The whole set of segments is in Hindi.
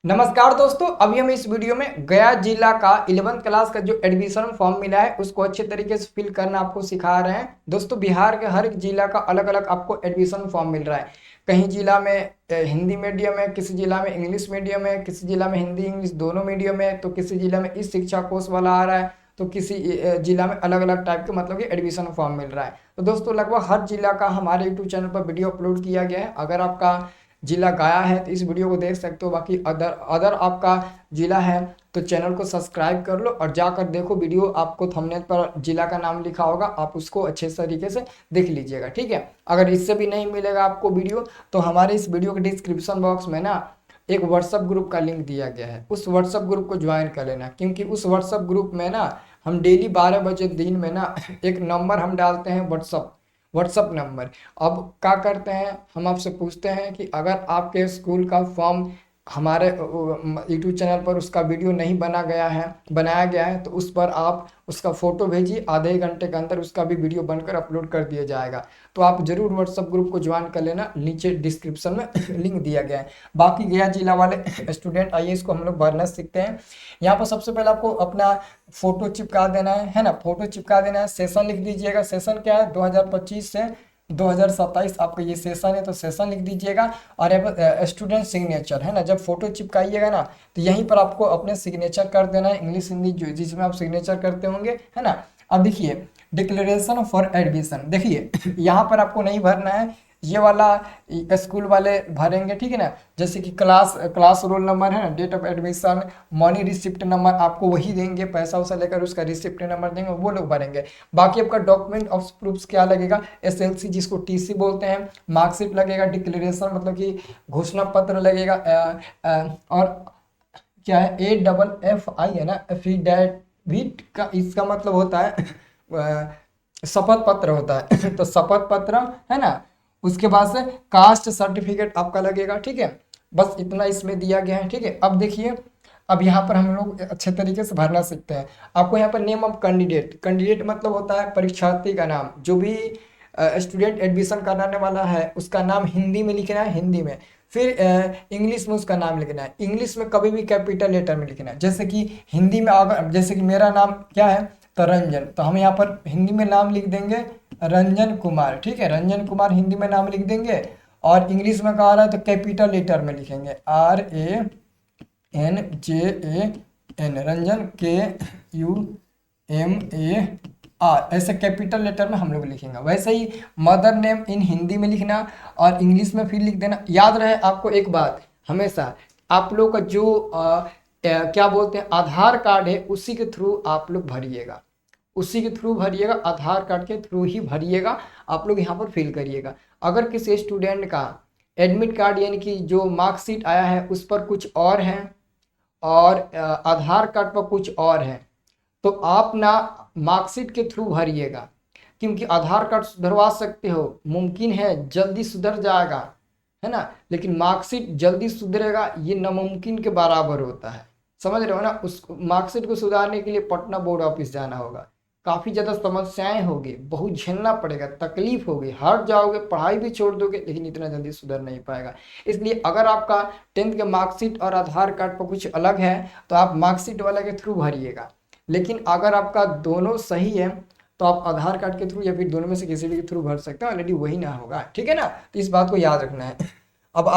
नमस्कार दोस्तों, अभी हम इस वीडियो में गया जिला का 11th क्लास का जो एडमिशन फॉर्म मिला है उसको अच्छे तरीके से फिल करना आपको सिखा रहे हैं। दोस्तों, बिहार के हर एक जिला का अलग अलग आपको एडमिशन फॉर्म मिल रहा है। कहीं जिला में हिंदी मीडियम है, किसी जिला में इंग्लिश मीडियम है, किसी जिला में हिंदी इंग्लिश दोनों मीडियम है, तो किसी जिला में इस शिक्षा कोर्स वाला आ रहा है, तो किसी जिला में अलग अलग टाइप के मतलब कि एडमिशन फॉर्म मिल रहा है। तो दोस्तों, लगभग हर जिला का हमारे यूट्यूब चैनल पर वीडियो अपलोड किया गया है। अगर आपका जिला गया है तो इस वीडियो को देख सकते हो। बाकी अदर अदर आपका जिला है तो चैनल को सब्सक्राइब कर लो और जाकर देखो वीडियो। आपको थंबनेल पर जिला का नाम लिखा होगा, आप उसको अच्छे तरीके से देख लीजिएगा, ठीक है। अगर इससे भी नहीं मिलेगा आपको वीडियो तो हमारे इस वीडियो के डिस्क्रिप्शन बॉक्स में ना एक व्हाट्सअप ग्रुप का लिंक दिया गया है, उस व्हाट्सअप ग्रुप को ज्वाइन कर लेना। क्योंकि उस व्हाट्सअप ग्रुप में ना हम डेली 12 बजे दिन में ना एक नंबर हम डालते हैं, व्हाट्सअप नंबर। अब क्या करते हैं, हम आपसे पूछते हैं कि अगर आपके स्कूल का फॉर्म हमारे यूट्यूब चैनल पर उसका वीडियो नहीं बनाया गया है तो उस पर आप उसका फ़ोटो भेजिए, आधे घंटे के अंदर उसका भी वीडियो बनकर अपलोड कर दिया जाएगा। तो आप ज़रूर व्हाट्सअप ग्रुप को ज्वाइन कर लेना, नीचे डिस्क्रिप्शन में लिंक दिया गया है। बाकी गया जिला वाले स्टूडेंट आइए इसको हम लोग भरना सीखते हैं। यहाँ पर सबसे पहले आपको अपना फोटो चिपका देना है ना, फोटो चिपका देना है। सेशन लिख दीजिएगा, सेशन क्या है 2025 से 2027 आपका ये सेशन है तो सेशन लिख दीजिएगा। और स्टूडेंट सिग्नेचर है ना, जब फोटो चिपकाइएगा ना तो यहीं पर आपको अपने सिग्नेचर कर देना है, इंग्लिश हिंदी जो जिसमें आप सिग्नेचर करते होंगे, है ना। अब देखिए डिक्लेरेशन फॉर एडमिशन, देखिए यहाँ पर आपको नहीं भरना है, ये वाला स्कूल वाले भरेंगे, ठीक है ना। जैसे कि क्लास रोल नंबर है ना, date of admission, money receipt number आपको वही देंगे, पैसा वैसा लेकर उसका रिसिप्ट नंबर देंगे, वो लोग भरेंगे। बाकी आपका डॉक्यूमेंट ऑफ प्रूफ्स क्या लगेगा, एसएलसी जिसको टीसी बोलते हैं, मार्कशीट लगेगा, डिक्लेरेशन मतलब कि घोषणा पत्र लगेगा, और क्या है AFFI है ना, एफिडेविट का इसका मतलब होता है शपथ पत्र होता है तो शपथ पत्र है ना। उसके बाद से कास्ट सर्टिफिकेट आपका लगेगा, ठीक है। बस इतना इसमें दिया गया है, ठीक है। अब देखिए, अब यहाँ पर हम लोग अच्छे तरीके से भरना सीखते हैं। आपको यहाँ पर नेम ऑफ कैंडिडेट, कैंडिडेट मतलब होता है परीक्षार्थी का नाम, जो भी स्टूडेंट एडमिशन कराने वाला है उसका नाम हिंदी में लिखना है, हिंदी में। फिर इंग्लिश में उसका नाम लिखना है, इंग्लिश में कभी भी कैपिटल लेटर में लिखना है। जैसे कि हिंदी में अगर जैसे कि मेरा नाम क्या है तो रंजन, तो हम यहाँ पर हिंदी में नाम लिख देंगे रंजन कुमार, ठीक है। रंजन कुमार हिंदी में नाम लिख देंगे। और इंग्लिश में कहा रहा है तो कैपिटल लेटर में लिखेंगे RANJAN, रंजन KUMAR, ऐसे कैपिटल लेटर में हम लोग लिखेंगे। वैसे ही मदर नेम इन हिंदी में लिखना और इंग्लिश में फिर लिख देना। याद रहे आपको एक बात, हमेशा आप लोग का जो क्या बोलते हैं आधार कार्ड है उसी के थ्रू आप लोग भरिएगा, उसी के थ्रू भरिएगा, आधार कार्ड के थ्रू ही भरिएगा। आप लोग यहाँ पर फिल करिएगा। अगर किसी स्टूडेंट का एडमिट कार्ड यानी कि जो मार्कशीट आया है उस पर कुछ और है और आधार कार्ड पर कुछ और है तो आप ना मार्कशीट के थ्रू भरिएगा। क्योंकि आधार कार्ड सुधरवा सकते हो, मुमकिन है जल्दी सुधर जाएगा, है ना। लेकिन मार्कशीट जल्दी सुधरेगा ये नामुमकिन के बराबर होता है, समझ रहे हो ना। उस मार्कशीट को सुधारने के लिए पटना बोर्ड ऑफिस जाना होगा, काफ़ी ज़्यादा समस्याएं होगी, बहुत झेलना पड़ेगा, तकलीफ होगी, हट जाओगे, पढ़ाई भी छोड़ दोगे, लेकिन इतना जल्दी सुधर नहीं पाएगा। इसलिए अगर आपका 10th के मार्कशीट और आधार कार्ड पर कुछ अलग है तो आप मार्कशीट वाला के थ्रू भरिएगा। लेकिन अगर आपका दोनों सही है तो आप आधार कार्ड के थ्रू या फिर दोनों में से किसी भी के थ्रू भर सकते हो, ऑलरेडी वही ना होगा, ठीक है ना। तो इस बात को याद रखना है। अब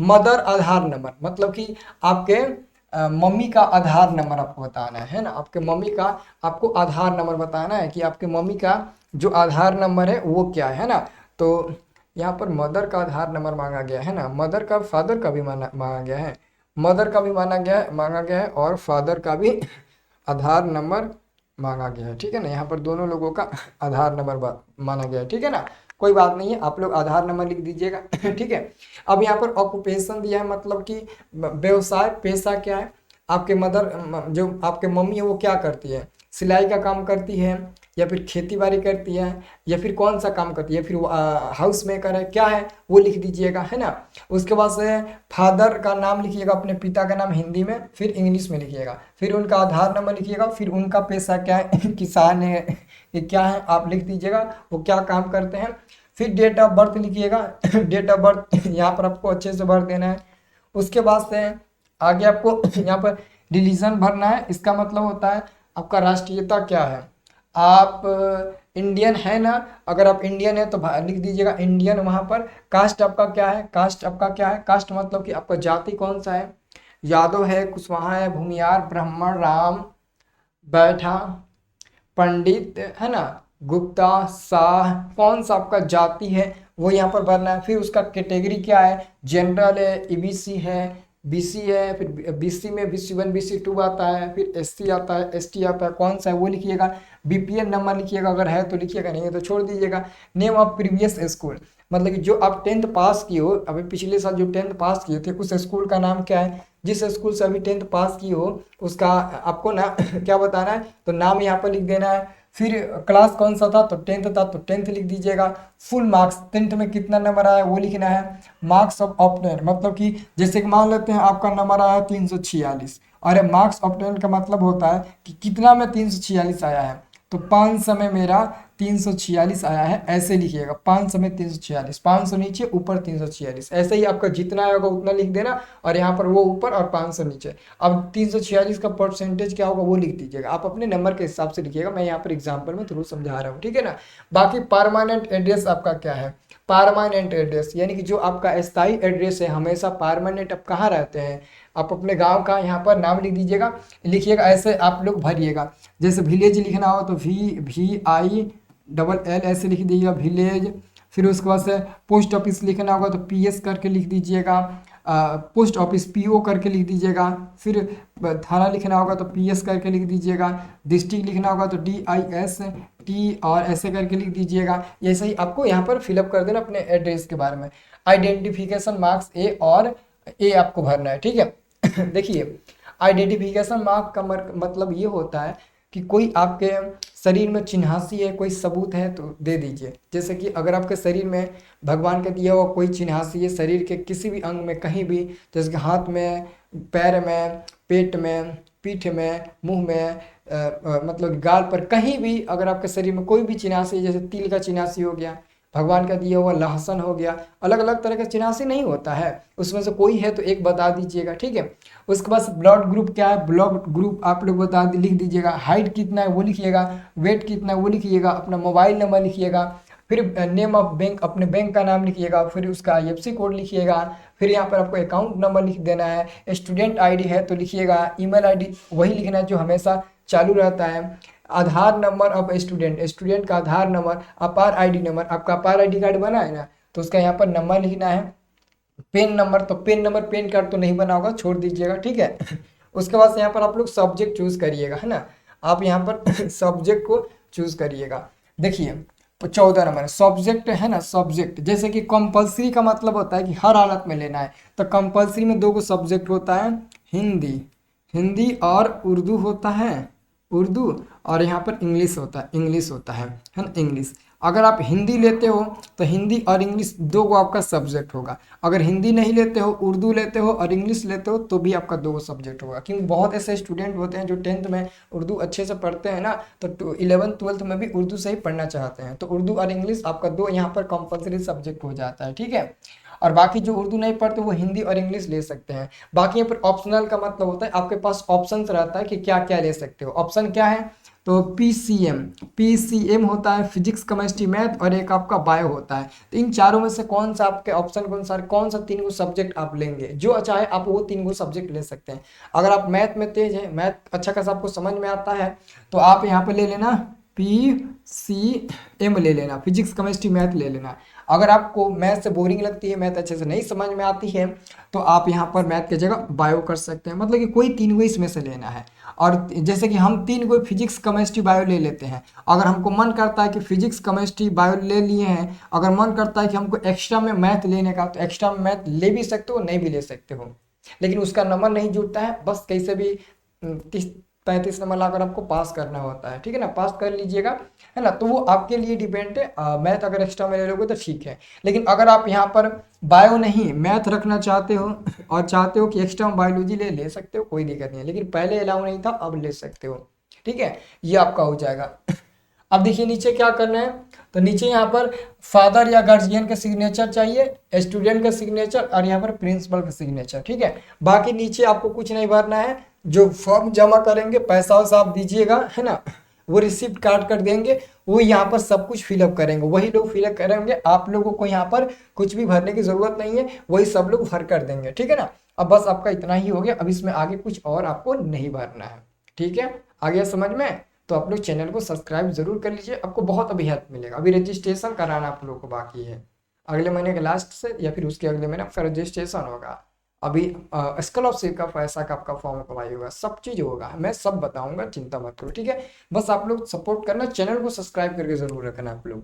मदर आधार नंबर मतलब कि आपके मम्मी का आधार नंबर आपको बताना है ना, आपके मम्मी का आपको आधार नंबर बताना है कि आपके मम्मी का जो आधार नंबर है वो क्या है ना। तो यहाँ पर मदर का आधार नंबर मांगा गया है ना, मदर का फादर का भी मांगा गया है, मदर का भी मांगा गया है और फादर का भी आधार नंबर मांगा गया है, ठीक है ना। यहाँ पर दोनों लोगों का आधार नंबर माना गया है, ठीक है ना। कोई बात नहीं है, आप लोग आधार नंबर लिख दीजिएगा ठीक है। अब यहाँ पर ऑक्यूपेशन दिया है, मतलब कि व्यवसाय, पेशा क्या है। आपके मदर जो आपके मम्मी है वो क्या करती है, सिलाई का काम करती है या फिर खेती बाड़ी करती है या फिर कौन सा काम करती है, फिर हाउस मेकर है, क्या है वो लिख दीजिएगा, है ना। उसके बाद से फादर का नाम लिखिएगा, अपने पिता का नाम हिंदी में, फिर इंग्लिश में लिखिएगा, फिर उनका आधार नंबर लिखिएगा, फिर उनका पेशा क्या है किसान है ये क्या है आप लिख दीजिएगा, वो क्या काम करते हैं। फिर डेट ऑफ बर्थ लिखिएगा डेट ऑफ बर्थ यहाँ पर आपको अच्छे से भर देना है। उसके बाद से आगे आपको यहाँ पर रिलीजन भरना है। इसका मतलब होता है आपका राष्ट्रीयता क्या है। आप इंडियन है ना, अगर आप इंडियन है तो लिख दीजिएगा इंडियन वहां पर। कास्ट आपका क्या है, कास्ट आपका क्या है, कास्ट मतलब कि आपका जाति कौन सा है, यादव है, कुशवाहा है, भूमियार, ब्राह्मण, राम, बैठा, पंडित, है ना, गुप्ता, शाह, कौन सा आपका जाति है वो यहाँ पर भरना है। फिर उसका कैटेगरी क्या है, जनरल है, ईबीसी है, बीसी है, फिर बीसी में BC1 BC2 आता है, फिर एससी आता है, एसटी आता है, कौन सा है वो लिखिएगा। बीपीएल नंबर लिखिएगा, अगर है तो लिखिएगा, नहीं है तो छोड़ दीजिएगा। नेम ऑफ प्रीवियस स्कूल, मतलब कि जो आप 10th पास किए हो, अभी पिछले साल जो 10th पास किए थे उस स्कूल का नाम क्या है। जिस स्कूल से अभी 10th पास किए हो उसका आपको ना क्या बताना है, तो नाम यहाँ पर लिख देना है। फिर क्लास कौन सा था, तो 10th था, तो 10th लिख दीजिएगा। फुल मार्क्स 10th में कितना नंबर आया वो लिखना है। मार्क्स ऑफ ऑब्टेन, मतलब कि जैसे कि मान लेते हैं आपका नंबर आया 346, और मार्क्स ऑब्टेन का मतलब होता है कि कितना में 346 आया है, तो 500 में मेरा 346 आया है, ऐसे लिखिएगा। 500 में 346, 500 नीचे ऊपर 346, ऐसे ही आपका जितना आएगा उतना लिख देना, और यहाँ पर वो ऊपर और 500 नीचे। अब 346 का परसेंटेज क्या होगा वो लिख दीजिएगा, आप अपने नंबर के हिसाब से लिखिएगा, मैं यहाँ पर एग्जाम्पल में थ्रू समझा रहा हूँ, ठीक है ना। बाकी परमानेंट एड्रेस आपका क्या है, परमानेंट एड्रेस यानी कि जो आपका स्थायी एड्रेस है, हमेशा परमानेंट आप कहाँ रहते हैं, आप अपने गांव का यहाँ पर नाम लिख दीजिएगा, लिखिएगा, ऐसे आप लोग भरिएगा। जैसे विलेज लिखना हो तो VILL ऐसे लिख दीजिएगा विलेज। फिर उसके बाद से पोस्ट ऑफिस लिखना होगा तो PS करके लिख दीजिएगा, पोस्ट ऑफिस PO करके लिख दीजिएगा। फिर थाना लिखना होगा तो PS करके लिख दीजिएगा। डिस्ट्रिक्ट लिखना होगा तो DIST और ऐसे करके लिख दीजिएगा। ऐसे ही आपको यहाँ पर फिलअप कर देना अपने एड्रेस के बारे में। आइडेंटिफिकेशन मार्क्स A और A आपको भरना है, ठीक है। देखिए आइडेंटिफिकेशन मार्क का मतलब ये होता है कि कोई आपके शरीर में चिन्हासी है, कोई सबूत है तो दे दीजिए। जैसे कि अगर आपके शरीर में भगवान का दिया हुआ कोई चिन्हासी है शरीर के किसी भी अंग में कहीं भी, जैसे कि हाथ में, पैर में, पेट में, पीठ में, मुंह में, मतलब गाल पर, कहीं भी अगर आपके शरीर में कोई भी चिन्हासी है, जैसे तिल का चिन्हासी हो गया, भगवान का दिया हुआ लहसन हो गया, अलग अलग तरह का चिन्हासी नहीं होता है, उसमें से कोई है तो एक बता दीजिएगा, ठीक है। उसके बाद ब्लड ग्रुप क्या है, ब्लड ग्रुप आप लोग लिख दीजिएगा। हाइट कितना है वो लिखिएगा, वेट कितना है वो लिखिएगा, अपना मोबाइल नंबर लिखिएगा। फिर नेम ऑफ बैंक, अपने बैंक का नाम लिखिएगा, फिर उसका IFSC कोड लिखिएगा। फिर यहाँ पर आपको अकाउंट नंबर लिख देना है। स्टूडेंट ID है तो लिखिएगा। ईमेल ID वही लिखना है जो हमेशा चालू रहता है। आधार नंबर ऑफ स्टूडेंट, स्टूडेंट का आधार नंबर। अपार ID नंबर, आपका अपार ID कार्ड बना है ना, तो उसका यहाँ पर नंबर लिखना है। पेन नंबर, तो पेन नंबर, पेन कार्ड तो नहीं बना होगा, छोड़ दीजिएगा, ठीक है। उसके बाद से यहाँ पर आप लोग सब्जेक्ट चूज करिएगा, है ना, आप यहाँ पर सब्जेक्ट को चूज करिएगा। देखिए 14 नंबर सब्जेक्ट है ना, सब्जेक्ट जैसे कि कंपलसरी का मतलब होता है कि हर हालत में लेना है, तो कंपलसरी में 2 सब्जेक्ट होता है, हिंदी, हिंदी और उर्दू होता है, उर्दू, और यहाँ पर इंग्लिश होता है, इंग्लिश होता है ना, इंग्लिश। अगर आप हिंदी लेते हो तो हिंदी और इंग्लिश 2 आपका सब्जेक्ट होगा। अगर हिंदी नहीं लेते हो, उर्दू लेते हो और इंग्लिश लेते हो तो भी आपका 2 सब्जेक्ट होगा, क्योंकि बहुत ऐसे स्टूडेंट होते हैं जो 10th में उर्दू अच्छे से पढ़ते हैं ना, तो 11th 12th में भी उर्दू से ही पढ़ना चाहते हैं, तो उर्दू और इंग्लिश आपका 2 यहाँ पर कंपलसरी सब्जेक्ट हो जाता है, ठीक है। और बाकी जो उर्दू नहीं पढ़ते वो हिंदी और इंग्लिश ले सकते हैं। बाकी यहाँ पर ऑप्शनल का मतलब होता है आपके पास ऑप्शन रहता है कि क्या क्या ले सकते हो। ऑप्शन क्या है, तो PCM होता है, फिजिक्स, केमिस्ट्री, मैथ, और एक आपका बायो होता है। तो इन चारों में से कौन सा आपके ऑप्शन के अनुसार कौन सा 3 सब्जेक्ट आप लेंगे, जो चाहे आप वो 3 सब्जेक्ट ले सकते हैं। अगर आप मैथ में तेज है, मैथ अच्छा खासा आपको समझ में आता है, तो आप यहाँ पे ले लेना PCM ले लेना, फिजिक्स, केमिस्ट्री, मैथ ले लेना। अगर आपको मैथ से बोरिंग लगती है, मैथ अच्छे से नहीं समझ में आती है, तो आप यहाँ पर मैथ की जगह बायो कर सकते हैं, मतलब कि कोई 3 इसमें से लेना है। और जैसे कि हम 3 फिजिक्स, केमिस्ट्री, बायो ले लेते हैं। अगर हमको मन करता है कि फिजिक्स, केमिस्ट्री, बायो ले लिए हैं, अगर मन करता है कि हमको एक्स्ट्रा में मैथ लेने का, तो एक्स्ट्रा में मैथ ले भी सकते हो, नहीं भी ले सकते हो, लेकिन उसका नंबर नहीं जुड़ता है, बस कैसे भी 30-35 नंबर लाकर आपको पास करना होता है, ठीक है ना, पास कर लीजिएगा, है ना। तो वो आपके लिए डिपेंड है, मैथ अगर एक्स्ट्रा में ले लोगे तो ठीक है, लेकिन अगर आप यहाँ पर बायो नहीं मैथ रखना चाहते हो और चाहते हो कि एक्स्ट्रा में बायोलॉजी ले सकते हो, कोई दिक्कत नहीं है, लेकिन पहले अलाउ नहीं था, अब ले सकते हो, ठीक है, ये आपका हो जाएगा। अब देखिए नीचे क्या करना है, तो नीचे यहाँ पर फादर या गार्जियन का सिग्नेचर चाहिए, स्टूडेंट का सिग्नेचर और यहाँ पर प्रिंसिपल का सिग्नेचर, ठीक है। बाकी नीचे आपको कुछ नहीं भरना है, जो फॉर्म जमा करेंगे पैसा वैसा आप दीजिएगा, है ना, वो रिसिप्ट काट कर देंगे, वो यहाँ पर सब कुछ फिलअप करेंगे, वही लोग फिलअप करेंगे, आप लोगों को यहाँ पर कुछ भी भरने की जरूरत नहीं है, वही सब लोग भर कर देंगे, ठीक है ना। अब बस आपका इतना ही हो गया, अब इसमें आगे कुछ और आपको नहीं भरना है, ठीक है। आ गया समझ में? तो आप लोग चैनल को सब्सक्राइब जरूर कर लीजिए, आपको बहुत अभी हेल्प मिलेगा। अभी रजिस्ट्रेशन कराना आप लोगों को बाकी है, अगले महीने के लास्ट से या फिर उसके अगले महीने आपका रजिस्ट्रेशन होगा। अभी स्कॉलरशिप का पैसा का आपका फॉर्म अप्लाई होगा, सब चीज़ होगा, मैं सब बताऊंगा, चिंता मत करो, ठीक है। बस आप लोग सपोर्ट करना, चैनल को सब्सक्राइब करके जरूर रखना आप लोग।